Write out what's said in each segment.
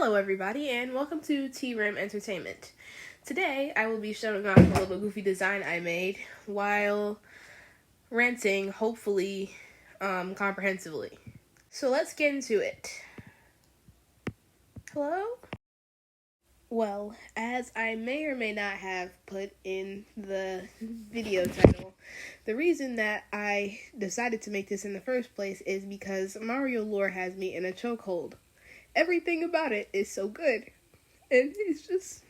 Hello everybody and welcome to T-Rim Entertainment. Today I will be showing off a little goofy design I made while ranting, hopefully comprehensively. So let's get into it. Hello? Well, as I may or may not have put in the video title, the reason that I decided to make this in the first place is because Mario lore has me in a chokehold. Everything about it is so good, and it's just,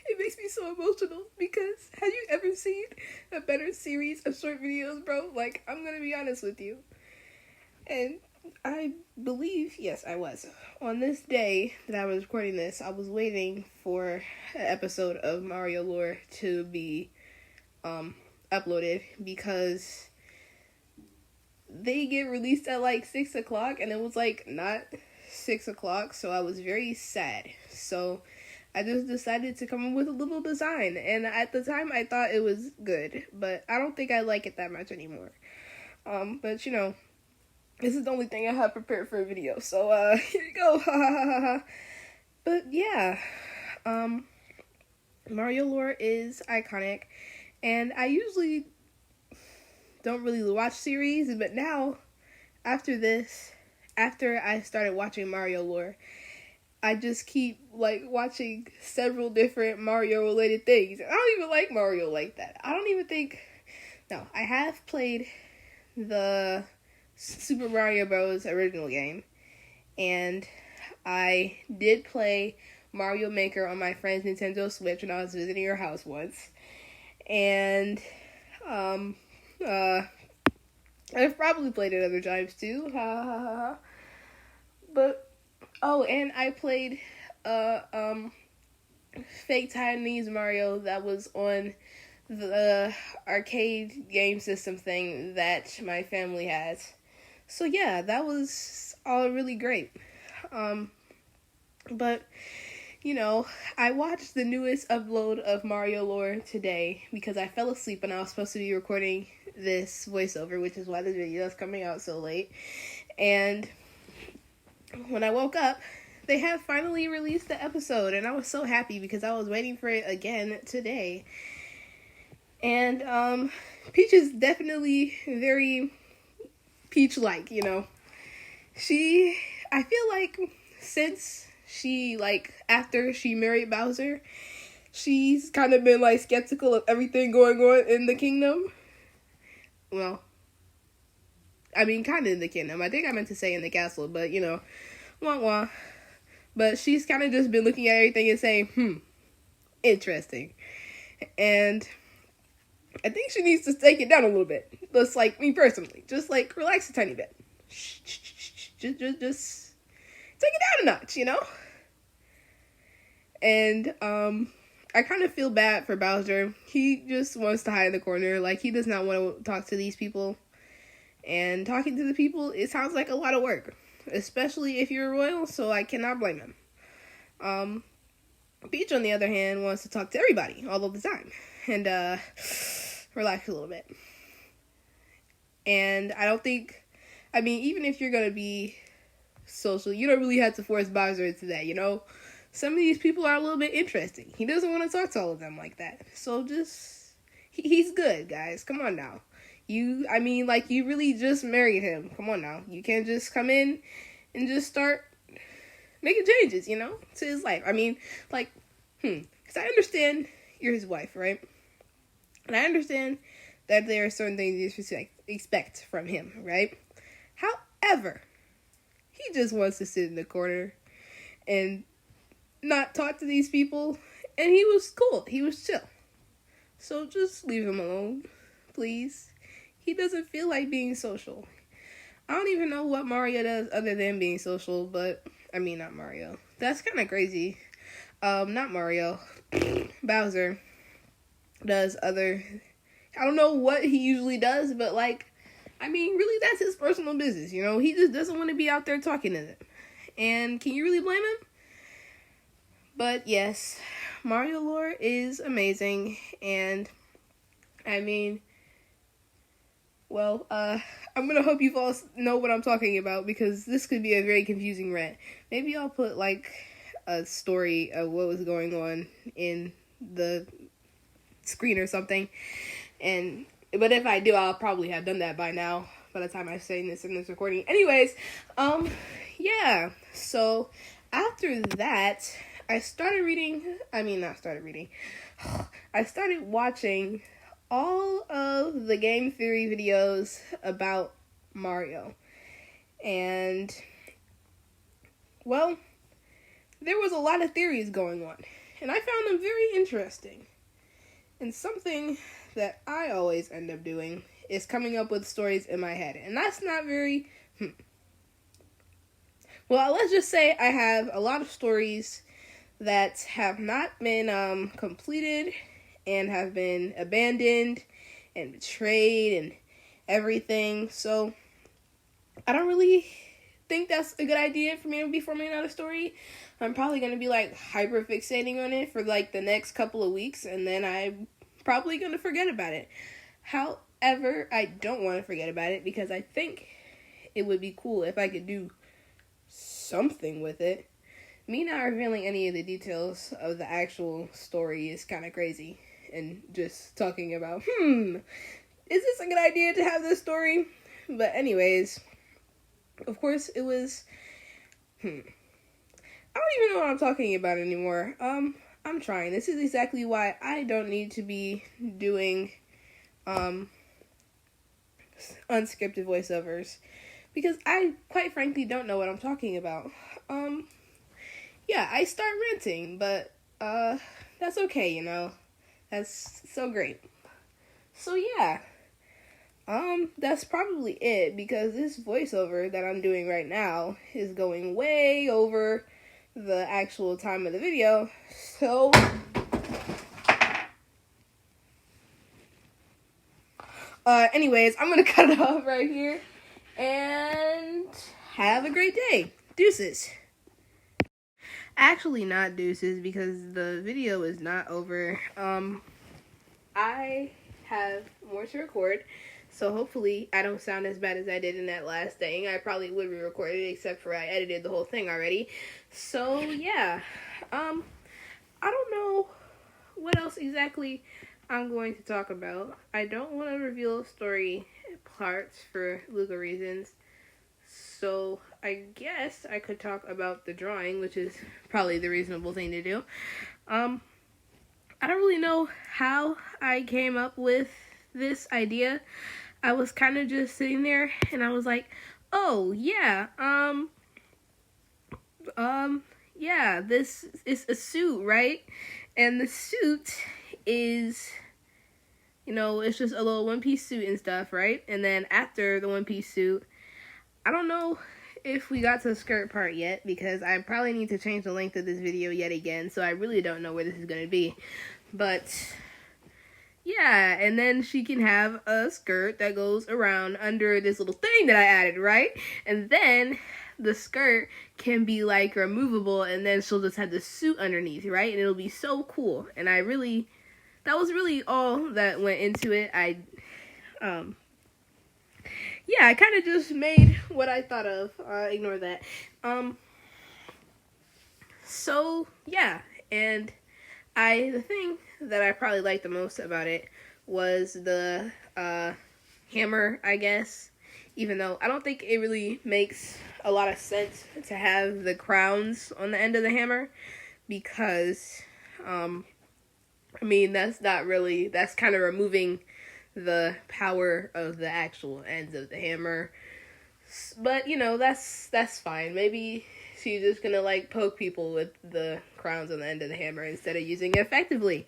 it makes me so emotional because have you ever seen a better series of short videos, bro? Like, I'm gonna be honest with you. And I believe, yes, I was. On this day that I was recording this, I was waiting for an episode of Mario lore to be uploaded because they get released at like 6 o'clock and it was like not 6 o'clock, so I was very sad. So I just decided to come up with a little design, and at the time I thought it was good, but I don't think I like it that much anymore. But you know, this is the only thing I have prepared for a video, so here you go. But yeah, Mario lore is iconic, and I usually don't really watch series, but now after I started watching Mario lore, I just keep like watching several different Mario related things. I don't even like Mario like that. I have played the Super Mario Bros. Original game, and I did play Mario Maker on my friend's Nintendo Switch when I was visiting her house once, and I've probably played it other times too. But and I played fake Taiwanese Mario that was on the arcade game system thing that my family has. So yeah, that was all really great. But you know, I watched the newest upload of Mario lore today because I fell asleep and I was supposed to be recording this voiceover, which is why this video is coming out so late. And when I woke up, they have finally released the episode, and I was so happy because I was waiting for it again today. And Peach is definitely very Peach-like, you know. I feel like since after she married Bowser, she's kind of been like skeptical of everything going on in the kingdom. Well, I mean, kind of in the kingdom. I think I meant to say in the castle, but you know, wah wah. But she's kind of just been looking at everything and saying, interesting. And I think she needs to take it down a little bit. Just like me personally, just like relax a tiny bit. Just take it down a notch, you know? And I kind of feel bad for Bowser. He just wants to hide in the corner. Like, he does not want to talk to these people. And talking to the people, it sounds like a lot of work. Especially if you're royal, so I cannot blame him. Peach, on the other hand, wants to talk to everybody all of the time. And relax a little bit. And even if you're going to be social, you don't really have to force Bowser into that, you know? Some of these people are a little bit interesting. He doesn't want to talk to all of them like that. So he's good, guys. Come on now. You really just married him. Come on now. You can't just come in and just start making changes, you know, to his life. Because I understand you're his wife, right? And I understand that there are certain things you expect from him, right? However, he just wants to sit in the corner and not talk to these people, and he was cool. He was chill. So just leave him alone, please. He doesn't feel like being social. I don't even know what Mario does other than being social, but not Mario. That's kind of crazy. Not Mario. Bowser does other. I don't know what he usually does, but really that's his personal business, you know? He just doesn't want to be out there talking to them. And can you really blame him? But yes, Mario lore is amazing, and Well, I'm gonna hope you all know what I'm talking about, because this could be a very confusing rant. Maybe I'll put, like, a story of what was going on in the screen or something. But if I do, I'll probably have done that by now, by the time I'm saying this in this recording. Anyways, yeah. So, after that, I started watching all of the game theory videos about Mario. And, well, there was a lot of theories going on, and I found them very interesting. And something that I always end up doing is coming up with stories in my head, and that's not very, Well, let's just say I have a lot of stories that have not been completed and have been abandoned and betrayed and everything. So I don't really think that's a good idea for me to be forming another story. I'm probably going to be like hyper fixating on it for like the next couple of weeks, and then I'm probably going to forget about it. However, I don't want to forget about it, because I think it would be cool if I could do something with it. Me not revealing any of the details of the actual story is kind of crazy. And just talking about, is this a good idea to have this story? But anyways, of course it was, I don't even know what I'm talking about anymore. I'm trying. This is exactly why I don't need to be doing, unscripted voiceovers. Because I, quite frankly, don't know what I'm talking about. Yeah, I start ranting, but, that's okay, you know. That's so great. So, yeah. That's probably it, because this voiceover that I'm doing right now is going way over the actual time of the video. So, anyways, I'm gonna cut it off right here, and have a great day. Deuces. Actually, not deuces, because the video is not over. I have more to record, so hopefully I don't sound as bad as I did in that last thing. I probably would re-record it, except for I edited the whole thing already. So, yeah. I don't know what else exactly I'm going to talk about. I don't want to reveal story parts for legal reasons. So, I guess I could talk about the drawing, which is probably the reasonable thing to do. I don't really know how I came up with this idea. I was kind of just sitting there, and I was like, oh, yeah, yeah, this is a suit, right? And the suit is, you know, it's just a little one-piece suit and stuff, right? And then after the one-piece suit, I don't know if we got to the skirt part yet, because I probably need to change the length of this video yet again, so I really don't know where this is going to be. But, yeah, and then she can have a skirt that goes around under this little thing that I added, right? And then the skirt can be, like, removable, and then she'll just have the suit underneath, right? And it'll be so cool. And that was really all that went into it. Yeah, I kind of just made what I thought of. Ignore that. So, yeah, and the thing that I probably liked the most about it was the, hammer, I guess. Even though I don't think it really makes a lot of sense to have the crowns on the end of the hammer. Because, that's kind of removing the power of the actual ends of the hammer. But, you know, that's fine. Maybe she's just gonna, like, poke people with the crowns on the end of the hammer instead of using it effectively.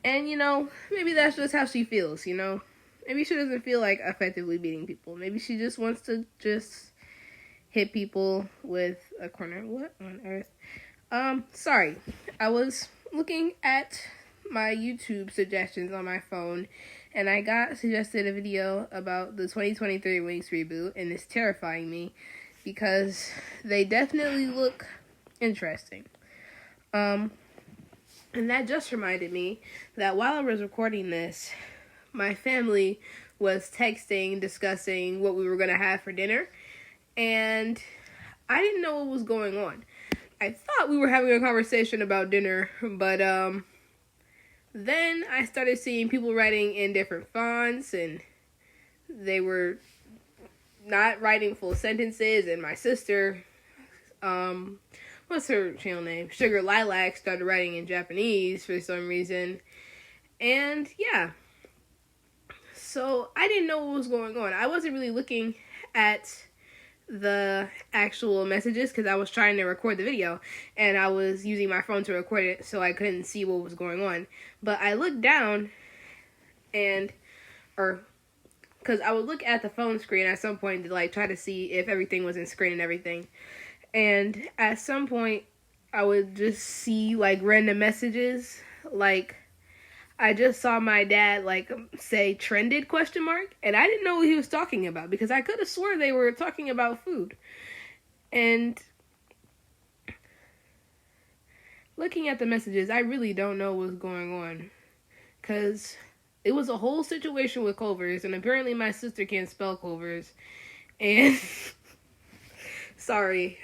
And, you know, maybe that's just how she feels, you know? Maybe she doesn't feel like effectively beating people. Maybe she just wants to just hit people with a corner. What on earth? Sorry. I was looking at my YouTube suggestions on my phone, and I got suggested a video about the 2023 Wings reboot, and it's terrifying me because they definitely look interesting. And that just reminded me that while I was recording this, my family was texting, discussing what we were going to have for dinner. And I didn't know what was going on. I thought we were having a conversation about dinner, but then I started seeing people writing in different fonts, and they were not writing full sentences, and my sister, what's her channel name? Sugar Lilac, started writing in Japanese for some reason. And yeah, so I didn't know what was going on. I wasn't really looking at the actual messages because I was trying to record the video, and I was using my phone to record it, so I couldn't see what was going on. But I looked down, because I would look at the phone screen at some point to try to see if everything was in screen and everything. And at some point, I would just see random messages, I just saw my dad say trended ? And I didn't know what he was talking about because I could have swore they were talking about food. And looking at the messages, I really don't know what's going on because it was a whole situation with Culver's, and apparently my sister can't spell Culver's. And sorry.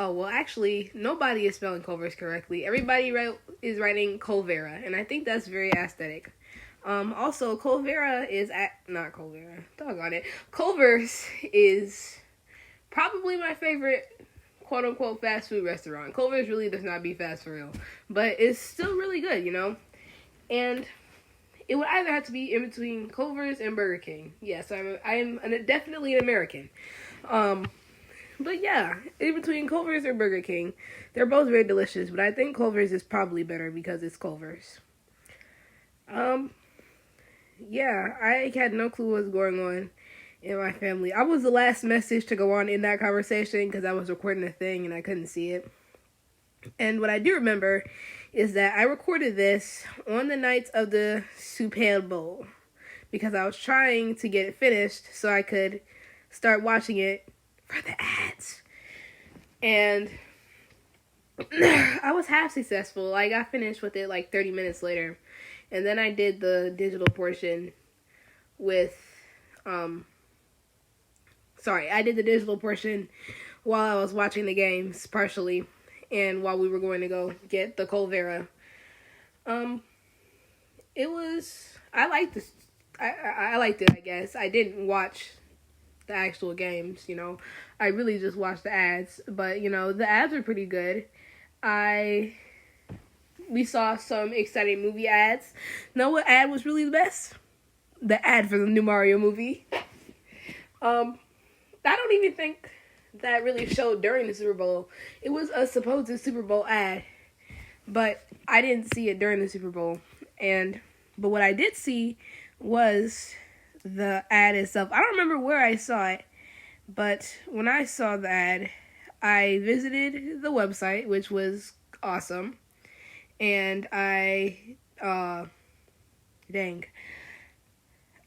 Oh, well, actually, nobody is spelling Culver's correctly. Everybody is writing Colvera, and I think that's very aesthetic. Also, Colvera is not Colvera. Doggone it. Culver's is probably my favorite quote-unquote fast food restaurant. Culver's really does not be fast for real, but it's still really good, And it would either have to be in between Culver's and Burger King. Yes, I'm definitely an American. But yeah, in between Culver's or Burger King, they're both very delicious, but I think Culver's is probably better because it's Culver's. Yeah, I had no clue what was going on in my family. I was the last message to go on in that conversation because I was recording a thing and I couldn't see it. And what I do remember is that I recorded this on the night of the Super Bowl because I was trying to get it finished so I could start watching it for the ads. And I was half successful. I got finished with it 30 minutes later. And then I did the digital portion I did the digital portion while I was watching the games, partially, and while we were going to go get the Colvera. I liked this. I liked it, I guess. I didn't watch the actual games, I really just watched the ads, but the ads are pretty good. We saw some exciting movie ads. Know what ad was really the best? The ad for the new Mario movie. I don't even think that really showed during the Super Bowl. It was a supposed Super Bowl ad, but I didn't see it during the Super Bowl. But what I did see was the ad itself. I don't remember where I saw it, but when I saw the ad, I visited the website, which was awesome, and I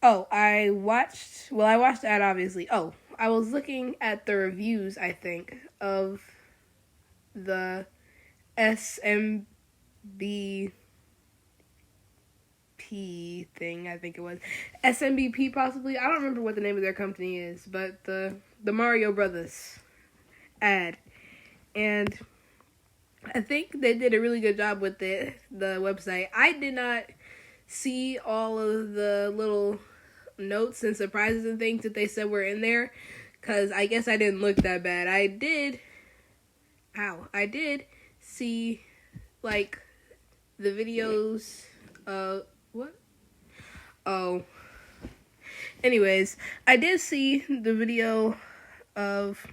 watched the ad, obviously. I was looking at the reviews, I think, of the SMB thing, I think it was. SMBP, possibly. I don't remember what the name of their company is, but the Mario Brothers ad. And I think they did a really good job with the website. I did not see all of the little notes and surprises and things that they said were in there, because I guess I didn't look that bad. I did see, the videos of... What? Oh. Anyways, I did see the video of...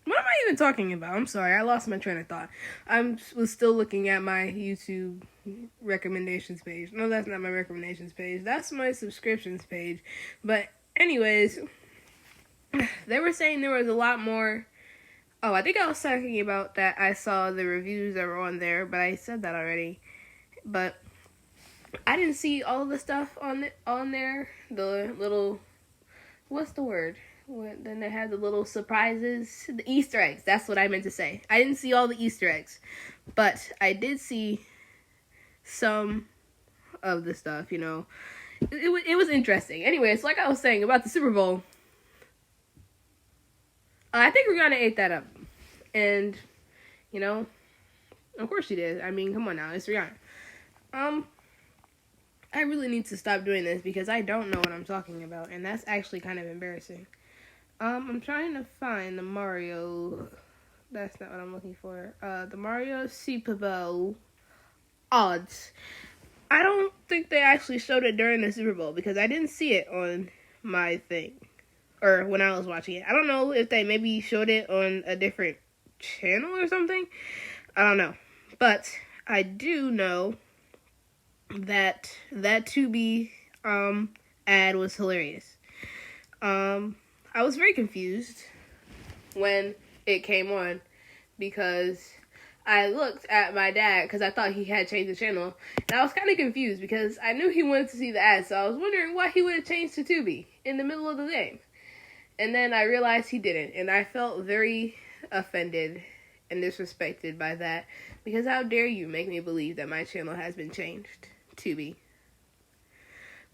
What am I even talking about? I'm sorry, I lost my train of thought. I was still looking at my YouTube recommendations page. No, that's not my recommendations page. That's my subscriptions page. But anyways, they were saying there was a lot more... Oh, I think I was talking about that I saw the reviews that were on there, but I said that already. But I didn't see all the stuff on there. The little... What's the word? Then they had the little surprises, the Easter eggs. That's what I meant to say. I didn't see all the Easter eggs, but I did see some of the stuff, you know. It was interesting. Anyways, like I was saying about the Super Bowl, I think Rihanna ate that up. And, you know, of course she did. I mean, come on now, it's Rihanna. I really need to stop doing this because I don't know what I'm talking about, and that's actually kind of embarrassing. I'm trying to find the Mario. That's not what I'm looking for. The Mario Super Bowl odds. I don't think they actually showed it during the Super Bowl because I didn't see it on my thing or when I was watching it. I don't know if they maybe showed it on a different channel or something. I don't know, but I do know that Tubi ad was hilarious. I was very confused when it came on because I looked at my dad because I thought he had changed the channel, and I was kind of confused because I knew he wanted to see the ad, so I was wondering why he would have changed to Tubi in the middle of the game. And then I realized he didn't, and I felt very offended and disrespected by that because how dare you make me believe that my channel has been changed. Tubi.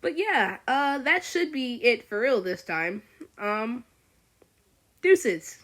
But yeah, that should be it for real this time. Deuces.